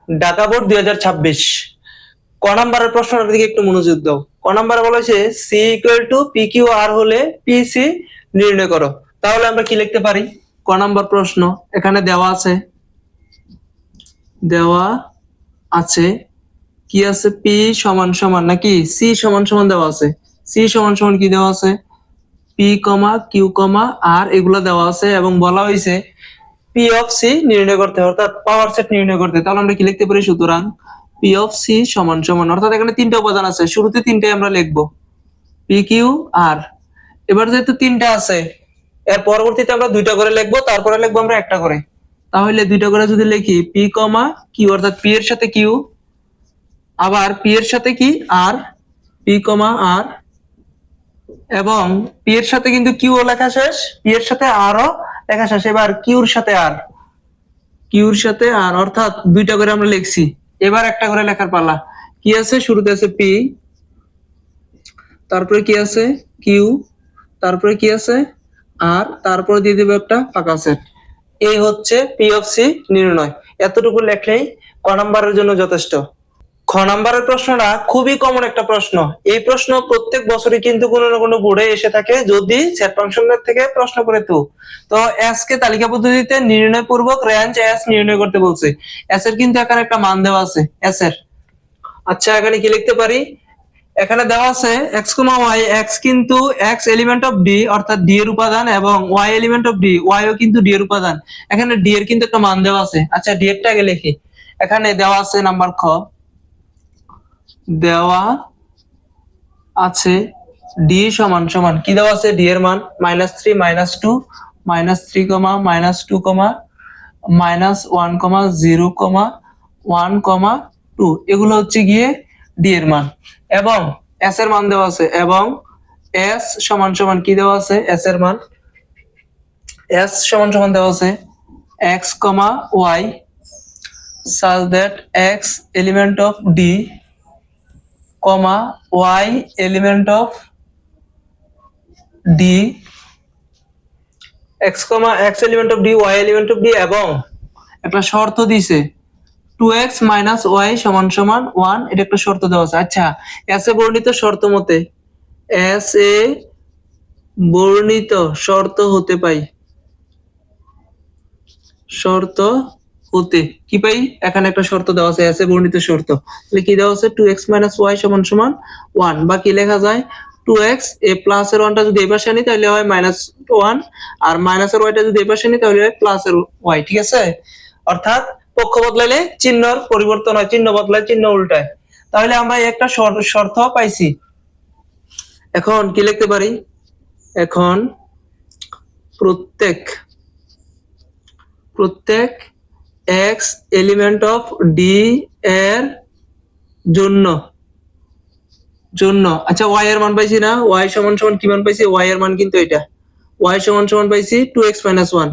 Dhaka board 2026 ক নাম্বারের প্রশ্নটার দিকে একটু মনোযোগ দাও। ক নাম্বারে বলা হয়েছে C equal to P Q R হলে পি সি নির্ণয় করো। তাহলে আমরা কি লিখতে পারি? ক নাম্বার প্রশ্ন এখানে দেওয়া আছে কি আছে, পি সমান সমান নাকি সি সমান সমান দেওয়া আছে। সি সমান সমান কি দেওয়া আছে? পি কমা কিউ কমা আর এগুলা দেওয়া আছে এবং বলা হয়েছে পি অফ সি নির্ণয় করতে, অর্থাৎ পাওয়ার সেট নির্ণয় করতে। তাহলে আমরা কি লিখতে পারি? সুতরাং পি অফ সি সমান সমান, অর্থাৎ এখানে তিনটা উপাদান আছে, শুরুতে তিনটাই আমরা লিখবো পি কিউ আর। এবার যেহেতু তিনটা আছে, এর পরবর্তীতে আমরা দুইটা করে লিখবো, তারপরে লিখবো আমরা একটা করে। তাহলে দুইটা করে যদি লিখি পি কমা কিউ, অর্থাৎ পি এর সাথে কিউ, আবার পি এর সাথে কি আর, পি কমা আর, এবং পি এর সাথে কিন্তু কিউ লেখা শেষ, পি এর সাথে আরও লেখা শেষ। এবার কিউর সাথে আর, অর্থাৎ দুইটা করে আমরা লিখছি। এবার একটা করে লেখার পালা। কি আছে? শুরুতে আছে পি, তারপরে কি আছে কিউ, তারপরে কি আছে আর, তারপরে দিয়ে দেবো একটা ফাঁকা সেট। এই হচ্ছে পি অফ সি নির্ণয়। এতটুকু লেখলেই ক নাম্বারের জন্য যথেষ্ট। খ নাম্বারের প্রশ্নটা খুবই কমন একটা প্রশ্ন। এই প্রশ্ন প্রত্যেক বছরই কিন্তু কোনো না কোনো বোর্ডে এসে থাকে, যদি সেট ফাংশনের থেকে প্রশ্ন করে। তো এস কে তালিকা পদ্ধতিতে নির্ণয় পূর্বক রেঞ্জ এস নির্ণয় করতে বলছে। এস এর কিন্তু এখানে একটা মান দেওয়া আছে এস এর। আচ্ছা, এখানে কি লিখতে পারি? এখানে দেওয়া আছে এক্স কমা ওয়াই, এক্স কিন্তু এক্স এলিমেন্ট অফ ডি, অর্থাৎ ডি এর উপাদান, এবং y element of D, y ও কিন্তু ডি এর উপাদান। এখানে ডি এর কিন্তু একটা মান দেওয়া আছে। আচ্ছা, ডি এরটা আগে লিখি। এখানে দেওয়া আছে নাম্বার খ, দেওয়া আছে ডি সমান সমান কি দেওয়া আছে? ডি এর মান -3 -2 -3 -2 -1 0 1 2, এগুলো হচ্ছে গিয়ে ডি এর মান, এবং এস এর মান দেওয়া আছে, এবং এস সমান সমান কি দেওয়া আছে? এস এর মান এস সমান সমান দেওয়া আছে x comma y such that x element of d comma y element of d, x comma x element of d y element of d, এবং একটা শর্ত দিছে 2x minus y সমান সমান 1, এটা একটা শর্ত দেওয়া আছে। আচ্ছা, এস এ বর্ণিত শর্ত মতে, এস এ বর্ণিত শর্ত হতে পাই, শর্ত হতে কি পাই? এখানে একটা শর্ত দেওয়া আছে, এস এ বর্ণিত শর্ত। তাহলে কি দেওয়া আছে? 2x - y সমান সমান 1, বা কি লেখা যায়? 2x এ প্লাস এর 1টা যদি এই পাশে আনি তাহলে হয় -1, আর মাইনাস এর yটা যদি এই পাশে আনি তাহলে হয় প্লাস এর y। ঠিক আছে? অর্থাৎ পক্ষ বদলাইলে চিহ্নর পরিবর্তন হয়, চিহ্ন বদলায় চিহ্ন উল্টায়। তাহলে আমরা একটা শর্ত পাইছি। এখন কি লিখতে পারি? এখন প্রত্যেক x এলিমেন্ট অফ ডি এর জন্য, আচ্ছা, y এর মান পাইছি না? y সমান সমান কি মান পাইছি? y এর মান কিন্তু এটা, y সমান সমান পাইছি 2x - 1,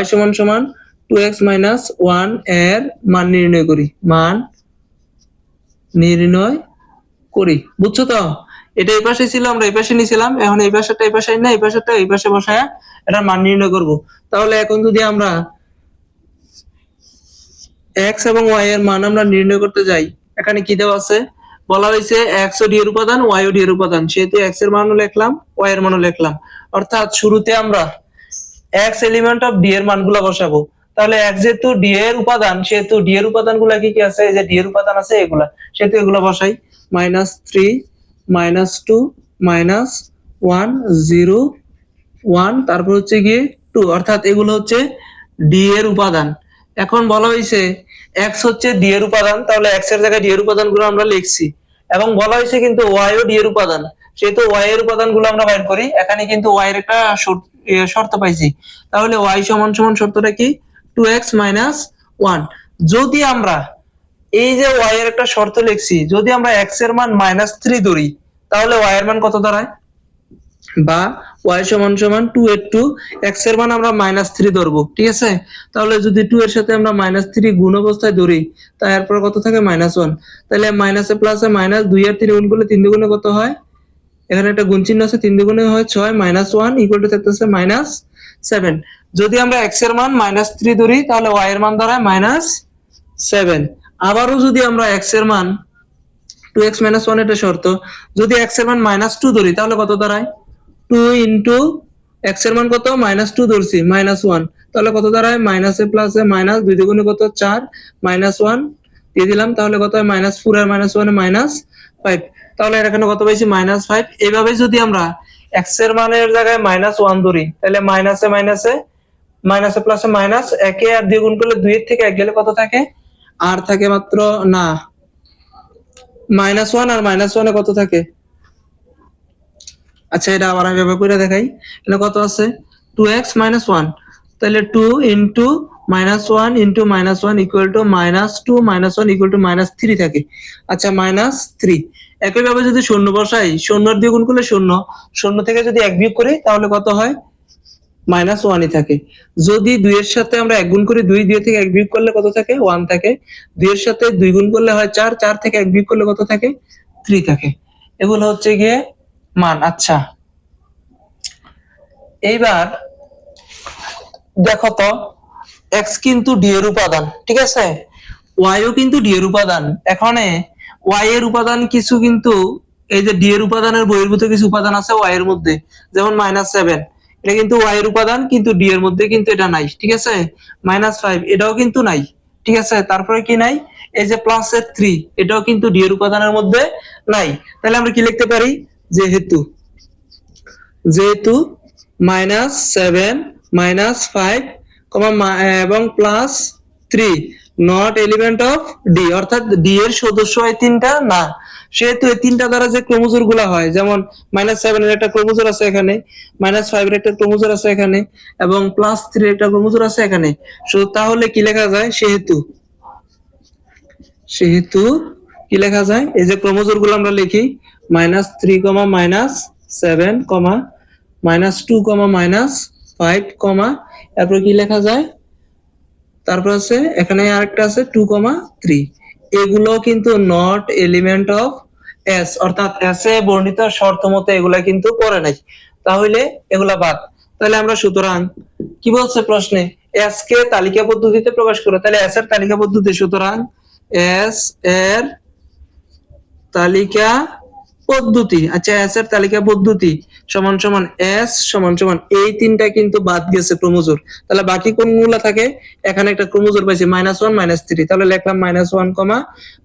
y সমান সমান 2x - 1 এর মান নির্ণয় করি। বুঝছো তো? এটা এই পাশে ছিল, আমরা এই পাশে নিয়েছিলাম, এখন এই পাশেরটা এই পাশে না, এই পাশেরটা এই পাশে বসায় এটার মান নির্ণয় করব। তাহলে এখন যদি আমরা x এবং y এর মান আমরা নির্ণয় করতে যাই, এখানে কি দেওয়া আছে? বলা হয়েছে x ও d এর উপাদান, y ও d এর উপাদান, সেহেতু x এর মানও লিখলাম, y এর মানও লিখলাম। অর্থাৎ শুরুতে আমরা x এলিমেন্ট অফ d এর মানগুলো বসাবো। তাহলে x যেহেতু d এর উপাদান, সেহেতু d এর উপাদানগুলো কি কি আছে? এই যে d এর উপাদান আছে এগুলা, সেহেতু এগুলো বসাই। -3 -2 -1 0 1, তারপর হচ্ছে গিয়ে 2, অর্থাৎ এগুলো হচ্ছে d এর উপাদান। এখন বলা হয়েছে x হচ্ছে d এর উপাদান, তাহলে x এর জায়গায় d এর উপাদানগুলো আমরা লিখছি, এবং বলা হয়েছে কিন্তু y ও d এর উপাদান, সেহেতু y এর উপাদানগুলো আমরা বের করি। এখানে কিন্তু y এর একটা শর্ত পাইছি। তাহলে y সমান সমান শর্তটা কি? 2x - 1। যদি আমরা এই যে y এর একটা শর্ত লিখছি, যদি আমরা x এর মান -3 ধরি, তাহলে y এর মান কত দাঁড়ায়? বা y সমান সমান 2 এর 2, x এর মান আমরা -3 ধরবো। ঠিক আছে? তাহলে যদি 2 এর সাথে আমরা -3 গুণ অবস্থায় ধরি, তারপর কত থাকে? -1। তাহলে মাইনাসে প্লাসে মাইনাস, 2 আর 3 গুণ করলে 3 দুগুণে কত হয়? এখানে একটা গুণ চিহ্ন আছে, 3 দুগুণে হয় 6, -1 ইকুয়াল টু থাকতেছে -7। যদি আমরা x এর মান -3 ধরি, তাহলে y এর মান দাঁড়ায় -7। আবারও যদি আমরা x এর মান 2x minus 1 এটা শর্ত, যদি x এর মান -2 ধরি তাহলে কত দাঁড়ায়? 2 ইন্টু x এর মান কত? -2 ধরছি, -1 তাহলে কত দাঁড়ায়? মাইনাসে প্লাসে মাইনাস, 2 দুগুণে কত? 4, -1 দিয়ে দিলাম, তাহলে কত হয়? -4 আর -1 -5, তাহলে এখানে কত পাইছি? -5। এইভাবে যদি আমরা x এর মানের জায়গায় -1 ধরি তাহলে মাইনাসে মাইনাসে মাইনাসে প্লাসে মাইনাস, একে আর দিয়ে গুণ করলে 2 এর থেকে 1 গেলে কত থাকে? আর থাকে মাত্র না, -1 আর -1 কত থাকে? আচ্ছা এটা আবার আমি এভাবে করে দেখাই। এটা কত আছে? 2x - 1, তাহলে 2 into -1 into -1 equal to -2 -1 equal to -3 থাকে। আচ্ছা -3। একইভাবে যদি শূন্য বসাই, শূন্য দিয়ে গুণ করলে শূন্য, শূন্য থেকে যদি 1 বিয়োগ করি তাহলে কত হয়? -1ই থাকে। যদি 2 এর সাথে আমরা 1 গুণ করি, 2 থেকে 1 বিয়োগ করলে কত থাকে? 1 থাকে। 2 এর সাথে 2 গুণ করলে হয় 4, 4 থেকে 1 বিয়োগ করলে কত থাকে? 3 থাকে। এগুলো হচ্ছে গিয়ে মান। আচ্ছা এইবার দেখো তো, x কিন্তু d এর উপাদান, ঠিক আছে, y ও কিন্তু d এর উপাদান। এখানে y এর উপাদান কিছু কিন্তু এই যে d এর উপাদানের বহির্ভূত কিছু উপাদান আছে y এর মধ্যে, যেমন -7 এটা কিন্তু y এর উপাদান, কিন্তু d এর মধ্যে কিন্তু এটা নাই, ঠিক আছে। -5 এটাও কিন্তু নাই, ঠিক আছে। তারপরে কি নাই? এই যে প্লাসের 3 এটাও কিন্তু d এর উপাদানের মধ্যে নাই। তাহলে আমরা কি লিখতে পারি? যেহেতু যেহেতু -7 -5 এবং +3 নট এলিমেন্ট অফ ডি, অর্থাৎ ডি এর সদস্য এই তিনটা না, সেহেতু এই তিনটা দ্বারা যে ক্রোমোজোর গুলা হয়, যেমন -7 এর একটা ক্রোমোজোর আছে এখানে, -5 এর একটা ক্রোমোজোর আছে এখানে, এবং +3 এর একটা ক্রোমোজোর আছে এখানে। তাহলে কি লেখা যায়? সেহেতু সেহেতু কি লেখা যায়? এই যে ক্রোমোজোর গুলো আমরা লিখি -3, -7, -2, -5, তারপর কি লেখা যায়? তারপর আছে এখানে আরেকটা আছে 2, 3, এগুলো কিন্তু নট এলিমেন্ট অফ এস, অর্থাৎ এস এ বর্ণিত শর্ত মতে এগুলা কিন্তু পড়ে নাই, তাহলে এগুলা বাদ। তাহলে আমরা সুতরাং কি বলছে প্রশ্নে? এস কে তালিকা পদ্ধতিতে প্রকাশ করো, তাহলে এস এর তালিকা পদ্ধতি, সুতরাং এস এর তালিকা পদ্ধতি। আচ্ছা এস এর তালিকা পদ্ধতি সমান সমান এস সমান সমান এই তিনটা কিন্তু বাদ গেছে ক্রোমোজোর, তাহলে বাকি কোনগুলা থাকে? এখানে একটা ক্রোমোজোর পাইছি -1 -3, তাহলে লিখলাম -1,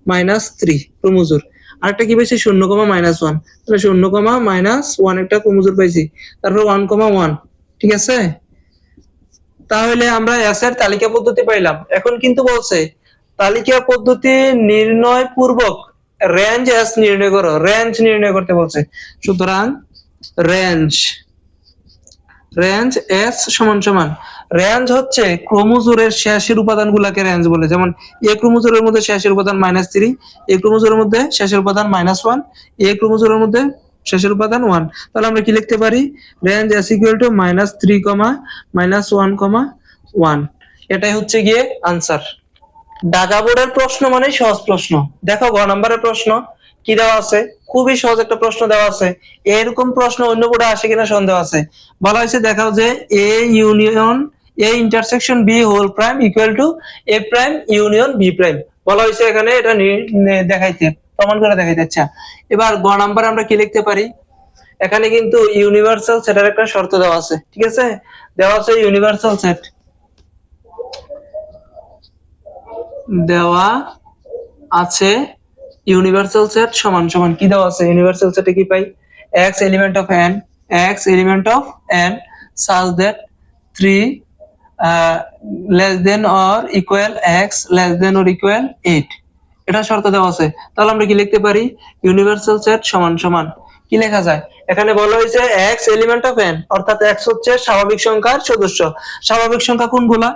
-3 ক্রোমোজোর। আরেকটা কি পাইছি? 0, -1, তাহলে 0, -1 একটা ক্রোমোজোর পাইছি, তারপর 1, 1, ঠিক আছে। তাহলে আমরা এস এর তালিকা পদ্ধতি পাইলাম। এখন কিন্তু বলছে তালিকা পদ্ধতি নির্ণয় পূর্বক রেঞ্জ এস নির্ণয় করো, রেঞ্জ নির্ণয় করতে বলছে। সুতরাং রেঞ্জ রেঞ্জ এস সমান সমান, রেঞ্জ হচ্ছে ক্রোমোজোরের শেষের উপাদানগুলোকে রেঞ্জ বলে, যেমন এ ক্রোমোজোরের মধ্যে শেষের উপাদান -3, এ ক্রোমোজোরের মধ্যে শেষের উপাদান -1, এ ক্রোমোজোরের মধ্যে শেষের উপাদান 1। তাহলে আমরা কি লিখতে পারি? Range S equal to -3, -1, 1। এটাই হচ্ছে গিয়ে আনসার। ঢাকা বোর্ডের প্রশ্ন মানে সহজ প্রশ্ন। দেখো গ নাম্বারের প্রশ্ন কি দেওয়া আছে, খুবই সহজ একটা প্রশ্ন দেওয়া আছে। এরকম প্রশ্ন অন্য বোর্ডে আসে কিনা সন্দেহ আছে। বলা হয়েছে দেখাও যে A union A intersection B whole prime equal to A prime union B prime, বলা হয়েছে এখানে এটা দেখাইতে, প্রমাণ করে দেখাইতে। আচ্ছা এবার গ নাম্বারে আমরা কি লিখতে পারি? এখানে কিন্তু ইউনিভার্সাল সেটের একটা শর্ত দেওয়া আছে, ঠিক আছে, দেওয়া আছে ইউনিভার্সাল সেট, দেওয়া আছে ইউনিভার্সাল সেট সমান সমান কি দেওয়া আছে? ইউনিভার্সাল সেটে কি পাই? x element of n, x element of n such that 3 less than or equal x less than or equal 8, এটা শর্ত দেওয়া আছে। তাহলে আমরা কি লিখতে পারি? ইউনিভার্সাল সেট সমান সমান কি লেখা যায়? এখানে বলা হয়েছে x এলিমেন্ট অফ n, অর্থাৎ x হচ্ছে স্বাভাবিক সংখ্যার সদস্য। স্বাভাবিক সংখ্যা কোনগুলা?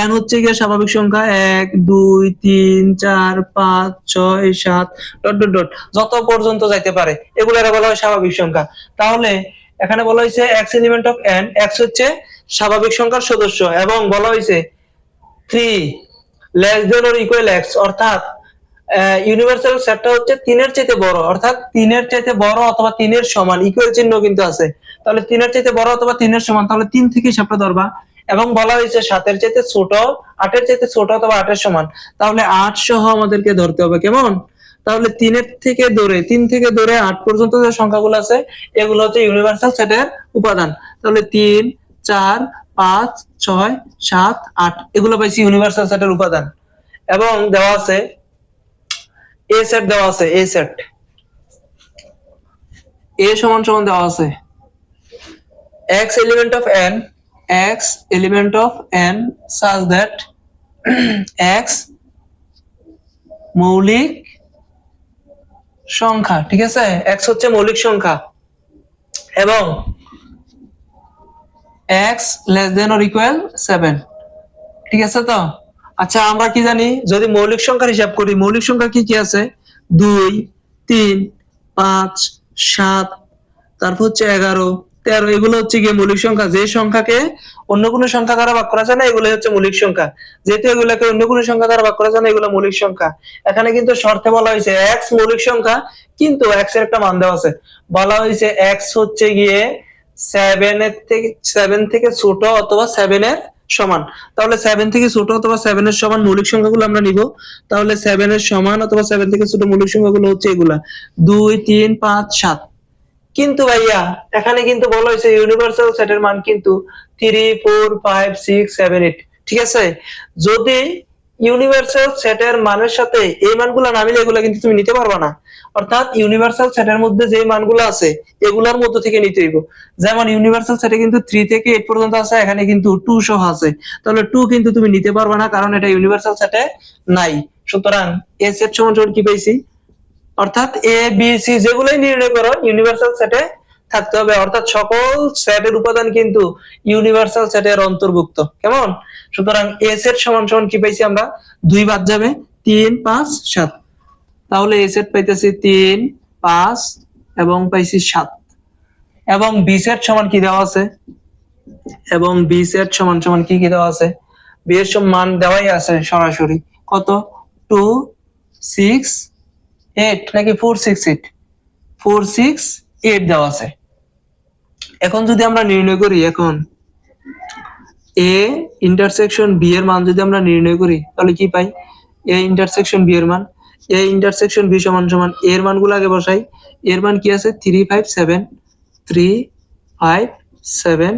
n হচ্ছে গিয়ে স্বাভাবিক সংখ্যা 1, 2, 3, 4, 5, 6, 7 ডট ডট ডট যত পর্যন্ত যাইতে পারে এগুলোর বলা হয় স্বাভাবিক সংখ্যা। তাহলে এখানে বলা হয়েছে x element of n, x হচ্ছে স্বাভাবিক সংখ্যার সদস্য, এবং বলা হয়েছে 3 less than or equal x, অর্থাৎ ইউনিভার্সাল সেটটা হচ্ছে 3 এর চাইতে বড়, অর্থাৎ 3 এর চাইতে বড় অথবা 3 এর সমান, ইকুয়াল চিহ্ন কিন্তু আছে। তাহলে 3 এর চাইতে বড় অথবা 3 এর সমান, তাহলে 3 থেকে হিসাবটা ধরবা। এবং বলা হয়েছে 7-এর চাইতে ছোট, 8-এর চাইতে ছোট অথবা 8-এর সমান, তাহলে 8 সহ আমাদেরকে ধরতে হবে। কেমন? তাহলে 3 থেকে ধরে 8 পর্যন্ত যে সংখ্যাগুলো আছে এগুলো হচ্ছে ইউনিভার্সাল সেটের উপাদান। তাহলে 3, 4, 5, 6, 7, 8 এগুলো পাইছি ইউনিভার্সাল সেটের উপাদান। এবং দেওয়া আছে এ সেট, দেওয়া আছে এ সেট, এ সমান সমান দেওয়া আছে x element of n, x element of n such that x মৌলিক সংখ্যা, ঠিক আছে, x হচ্ছে মৌলিক সংখ্যা এবং x less than or equal 7, ঠিক আছে তো? আচ্ছা, আমরা কি জানি, যদি মৌলিক সংখ্যার হিসাব করি, মৌলিক সংখ্যা কি কি আছে? 2, 3, 5, 7, তারপর হচ্ছে 11, 13, এগুলো হচ্ছে গিয়ে মৌলিক সংখ্যা। যে সংখ্যাকে অন্য কোনো সংখ্যা দ্বারা ভাগ করা যায় না এগুলো হচ্ছে মৌলিক সংখ্যা। যেহেতু এগুলোকে অন্য কোনো সংখ্যা দ্বারা ভাগ করা যায় না এগুলো মৌলিক সংখ্যা। এখানে কিন্তু শর্তে বলা হয়েছে x মৌলিক সংখ্যা, কিন্তু x এর একটা মান দেওয়া আছে। বলা হয়েছে x হচ্ছে গিয়ে 7 থেকে ছোট অথবা 7 এর সমান। তাহলে 7 থেকে ছোট অথবা 7 এর সমান মৌলিক সংখ্যাগুলো আমরা নিব। তাহলে 7 এর সমান অথবা 7 থেকে ছোট মৌলিক সংখ্যাগুলো হচ্ছে এগুলা 2, 3, 5, 7। কিন্তু ভাইয়া এখানে কিন্তু বলা হয়েছে ইউনিভার্সাল সেটের মান কিন্তু 3, 4, 5, 6, 7, 8, ঠিক আছে? যদি ইউনিভার্সাল সেটের মানের সাথে এই মানগুলো না মিলে এগুলো কিন্তু তুমি নিতে পারবে না। অর্থাৎ ইউনিভার্সাল সেটের মধ্যে যে মানগুলো আছে এগুলোর মধ্য থেকে নিতে হইব। যেমন ইউনিভার্সাল সেটে কিন্তু 3 থেকে 8 পর্যন্ত আছে, এখানে কিন্তু 2 সহ আছে। তাহলে 2 কিন্তু তুমি নিতে পারবে না, কারণ এটা ইউনিভার্সাল সেটে নাই। সুতরাং এ সেট সমান কি পাইছি? অর্থাৎ এ বি সি যেগুলোই নির্ণয় করো ইউনিভার্সাল সেটে থাকতে হবে। অর্থাৎ সকল সেটের উপাদান কিন্তু ইউনিভার্সাল সেটের অন্তর্ভুক্ত। কেমন? সুতরাং এ সেট সমান সমান কি পাইছি আমরা? 2 বাদ যাবে, 3, 5, 7। তাহলে এ সেট পাইতেছি 3, 5 এবং পাইছি 7। এবং বি সেট সমান কি দেওয়া আছে? এবং বি সেট সমান সমান কি কি দেওয়া আছে? বি এর মান দেওয়াই আছে সরাসরি। কত? 2, 6, 8 নাকি 4, 6, 8? 4, 6, 8 দেওয়া আছে। এখন যদি আমরা নির্ণয় করি, এখন এ ইন্টারসেকশন বি এর মান যদি আমরা নির্ণয় করি তাহলে কি পাই? এ ইন্টারসেকশন বি এর মান, এ ইন্টারসেকশন বি সমান সমান এর মানগুলো আগে বসাই। এর মান কি আছে? 3, 5, 7, 3, 5, 7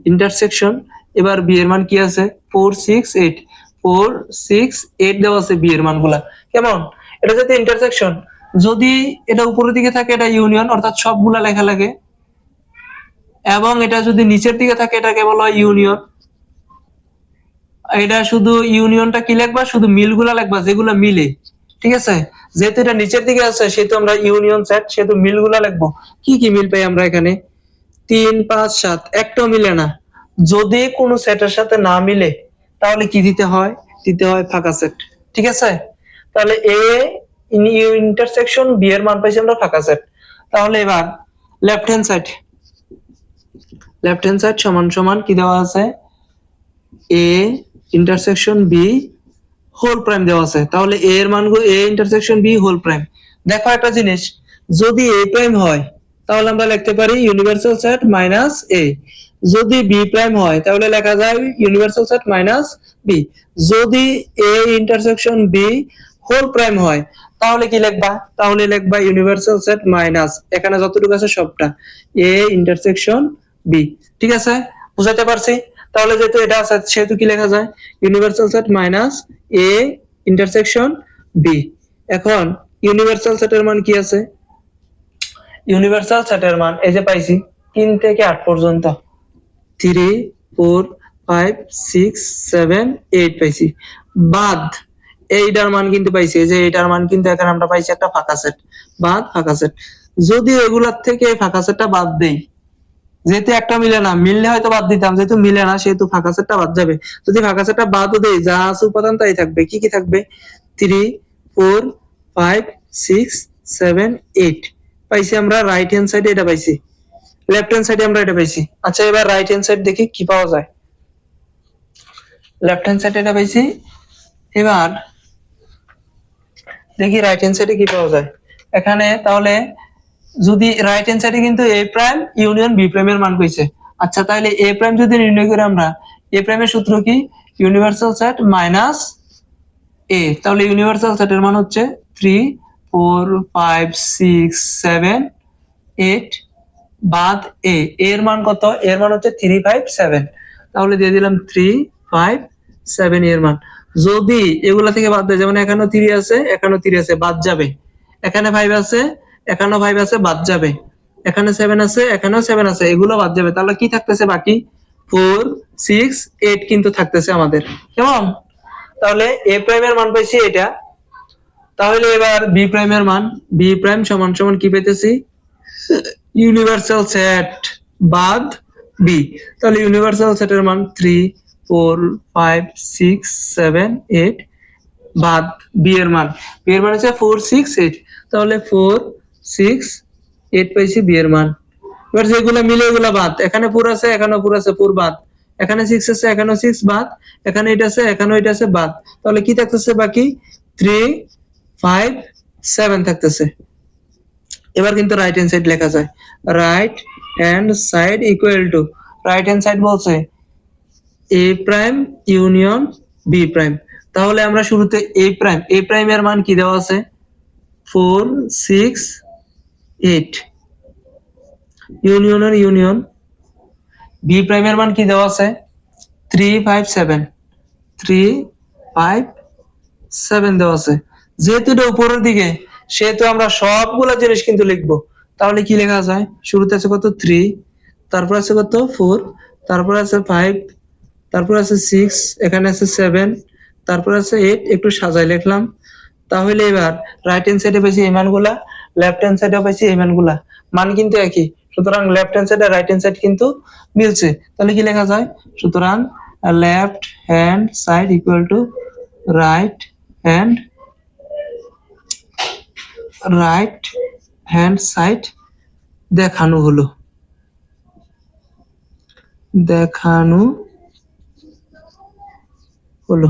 ইন্টারসেকশন। এবার বি এর মান কি আছে? 4, 6, 8, 4, 6, 8 দেওয়া আছে বি এর মানগুলা। কেমন? এটা যাতে ইন্টারসেকশন, যদি এটা উপরের দিকে থাকে এটা ইউনিয়ন, অর্থাৎ সবগুলা লেখা লাগে। এবং এটা যদি নিচের দিকে থাকে এটাকে বলা হয় ইউনিয়ন। এটা শুধু ইউনিয়নটা কি লিখবা? শুধু মিলগুলা লিখবা যেগুলা মিলে, ঠিক আছে? যেহেতু এটা নিচের দিকে আছে সেহেতু আমরা ইউনিয়ন সেট, সেহেতু মিলগুলা লিখবো। কি কি মিল পাই আমরা এখানে? 3, 5, 7 একটাও মিলে না। যদি কোনো সেটের সাথে না মিলে তাহলে কি দিতে হয়? দিতে হয় ফাঁকা সেট, ঠিক আছে? তাহলে এ ইন্টারসেকশন বি এর মান পাইছি আমরা ফাঁকা সেট। তাহলে এবার left hand side, left hand side সমান সমান কি দেওয়া আছে? A intersection B whole prime দেওয়া আছে। তাহলে এ এর মানগুলো A intersection B whole prime. দেখো একটা জিনিস, যদি এ প্রাইম হয় তাহলে আমরা লিখতে পারি ইউনিভার্সাল সেট মাইনাস এ। যদি বি প্রাইম হয় তাহলে লেখা যায় ইউনিভার্সাল সেট মাইনাস বি। যদি A intersection B whole prime হয় তাহলে কি লিখবা? তাহলে লিখবা ইউনিভার্সাল সেট মাইনাস এখানে যতটুকু আছে সবটা এ ইন্টারসেকশন বি, ঠিক আছে? বুঝাতে পারছি? তাহলে যেহেতু এটা আছে সেহেতু কি লেখা যায়? Universal set minus A intersection B. এখন ইউনিভার্সাল সেটের মান কি আছে? ইউনিভার্সাল সেটের মান এই যে পাইছি 3 থেকে 8 পর্যন্ত, 3, 4, 5, 6, 7, 8 পাইছি। বাদ এইটার মান কিন্তু পাইছি, এই যে এইটার মান কিন্তু এখানে আমরা পাইছি একটা ফাঁকা সেট, বাদ ফাঁকা সেট। যদি এগুলার থেকে ফাঁকা সেটটা বাদ দেই, যেহেতু একটা মিলে না, মিললে হয়তো বাদ দিতাম, যেহেতু মিলে না সেহেতু ফাঁকা সেটটা বাদ যাবে। যদি ফাঁকা সেটটা বাদও দেই যা আছে উপাদান তাই থাকবে। কি কি থাকবে? 3, 4, 5, 6, 7, 8 পাইছি আমরা রাইট হ্যান্ড সাইডে, এটা পাইছি। লেফট হ্যান্ড সাইডে আমরা এটা পাইছি। আচ্ছা, এবার রাইট হ্যান্ড সাইড দেখি কি পাওয়া যায়। লেফট হ্যান্ড সাইডে এটা পাইছি। এবার দেখি রাইট হ্যান্ড সাইডে কি পাওয়া যায়। এখানে তাহলে যদি রাইট হ্যান্ড সাইডে কিন্তু এ প্রাইম ইউনিয়ন বি প্রাইম এর মান কইছে। আচ্ছা, তাহলে এ প্রাইম যদি নির্ণয় করি আমরা, এ প্রাইমের সূত্র কি? ইউনিভার্সাল সেট মাইনাস এ। তাহলে ইউনিভার্সাল সেটের মান হচ্ছে 3 4 5 6 7 8 বাদ এ। এর মান কত? এর মান হচ্ছে 3 5 7। তাহলে দিয়ে দিলাম 3 5 7 এর মান। যদি এগুলা থেকে বাদ দেয়, যেমন এখানেও 3 আছে, এখানেও 3 আছে, বাদ যাবে। এখানে 5 আছে, এখানেও 5 আছে, বাদ যাবে। এখানে 7 আছে, এখানেও 7 আছে, এগুলো বাদ যাবে। তাহলে কি থাকতেছে বাকি? 4 6 8 কিন্তু থাকতেছে আমাদের। কেমন? তাহলে এ প্রাইমের মান পাইছি এটা। তাহলে এবার বি প্রাইমের মান, বি প্রাইম সমান সমান কি পেতেছি? ইউনিভার্সাল সেট বাদ বি। তাহলে ইউনিভার্সাল সেটের মান 3 4 5 6 7 8 বাদ বি এর মান। বি এর মান হচ্ছে 4 6 8। তাহলে 4 6 8 পাইছি বি এর মান। এবার যেগুলো মিলে এগুলো বাদ। এখানে 4 আছে, এখানেও 4 আছে, 4 বাদ। এখানে 6 আছে, এখানেও 6 বাদ। এখানে 8 আছে, এখানেও 8 আছে, বাদ। তাহলে কি থাকতেছে বাকি? 3 5 7 থাকতেছে। এবার কিন্তু রাইট হ্যান্ড সাইড লেখা যায়। Right hand side equal to, right hand side বলছে এ প্রাইম ইউনিয়ন বি প্রাইম। তাহলে আমরা শুরুতে এ প্রাইম এর মান কি দেওয়া আছে? 4 6 8। ইউনিয়নের ইউনিয়ন বি প্রাইমের মান কি দেওয়া আছে? 3 5 7। 3 5 7 দেওয়া আছে। যেহেতু এটা উপরের দিকে, সেহেতু আমরা সবগুলা জিনিস কিন্তু লিখবো। তাহলে কি লেখা যায়? শুরুতে আছে কত? 3, তারপর আছে কত? 4, তারপর আছে 5, তারপর আছে 6, এখানে আছে 7, তারপর আছে 8। একটু সাজাই লিখলাম। তাহলে এবার রাইট হ্যান্ড সাইডে পাইছি এই মানগুলা, লেফট হ্যান্ড সাইডে পাইছি এই মানগুলা। মান কিন্তু একই, সুতরাং লেফট হ্যান্ড সাইড আর রাইট হ্যান্ড সাইড কিন্তু মিলছে। তাহলে কি লেখা যায়? সুতরাং left hand side equal to right hand side দেখানো হলো। দেখানো হলো।